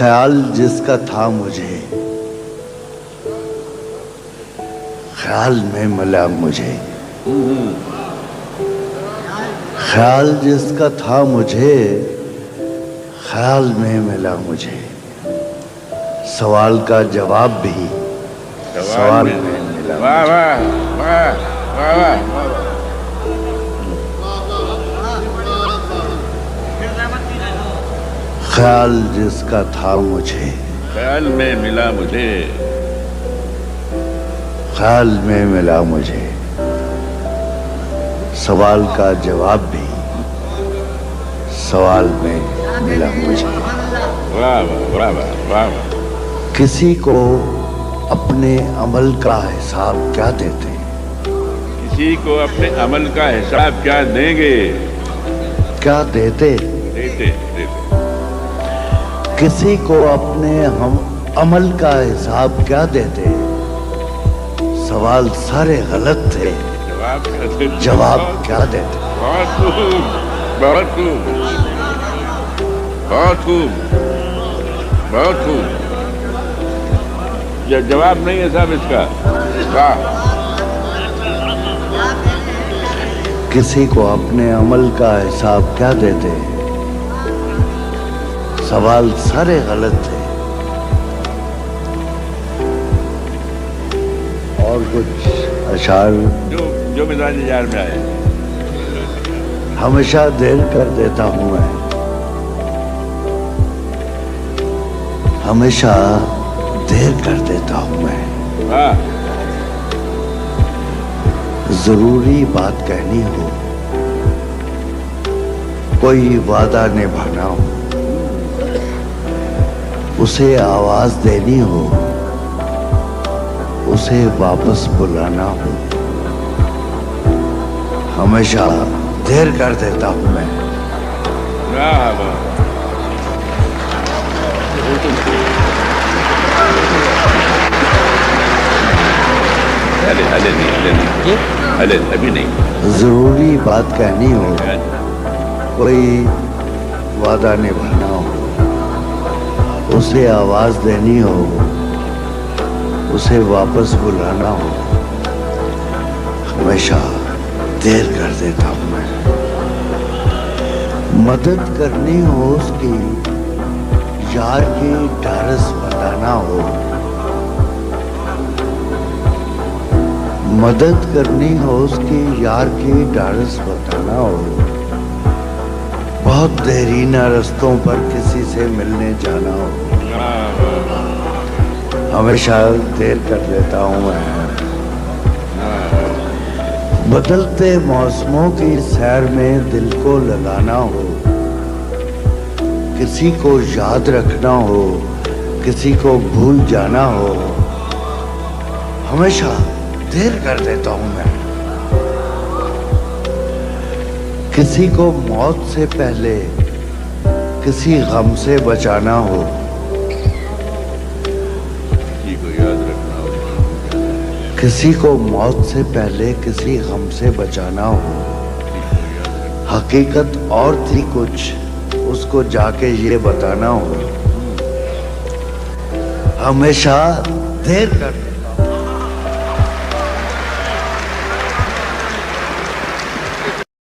خیال جس کا تھا مجھے، خیال میں ملا مجھے، خیال جس کا تھا مجھے، خیال میں ملا مجھے، سوال کا جواب بھی سوال میں ملا واہ واہ واہ واہ واہ۔ خیال جس کا تھا مجھے، خیال میں ملا مجھے، خیال میں ملا مجھے، سوال کا جواب بھی سوال میں ملا مجھے۔ واہ واہ واہ واہ واہ واہ۔ کسی کو اپنے عمل کا حساب کیا دیتے، کسی کو اپنے عمل کا حساب کیا دیں گے؟ کیا دیتے؟ دیتے دیتے۔ کسی کو اپنے ہم عمل کا حساب کیا دیتے، سوال سارے غلط تھے، جواب کیا دیتے؟ جواب کیا دیتے؟ بہت خوب بہت خوب بہت خوب بہت خوب۔ یہ جواب نہیں ہے صاحب اس کا۔ واہ۔ کسی کو اپنے عمل کا حساب کیا دیتے، سوال سارے غلط تھے، اور کچھ اشعار جو مزاج یار میں آئے۔ ہمیشہ دیر کر دیتا ہوں میں، ہمیشہ دیر کر دیتا ہوں میں، واہ۔ ضروری بات کہنی ہو، کوئی وعدہ نبھانا ہو، اسے آواز دینی ہو، اسے واپس بلانا ہو، ہمیشہ دیر کر دیتا ہوں میں۔ واہ واہ۔ ابھی نہیں۔ ضروری بات کہنی ہو، کوئی وعدہ نبھانا ہو، اسے آواز دینی ہو، اسے واپس بلانا ہو، ہمیشہ دیر کر دیتا ہوں میں۔ مدد کرنی ہو اس کی، یار کی ڈھارس بتانا ہو، مدد کرنی ہو اس کی، یار کی ڈھارس بتانا ہو، بہت دیرینہ رستوں پر کسی سے ملنے جانا ہو، ہمیشہ دیر کر دیتا ہوں میں۔ بدلتے موسموں کی سیر میں دل کو لگانا ہو، کسی کو یاد رکھنا ہو، کسی کو بھول جانا ہو، ہمیشہ دیر کر دیتا ہوں میں۔ کسی کو موت سے پہلے کسی غم سے بچانا ہو، کسی کو یاد رکھنا ہو، کسی کو موت سے پہلے کسی غم سے بچانا ہو، حقیقت اور تھی کچھ، اس کو جا کے یہ بتانا ہو، ہمیشہ دیر کر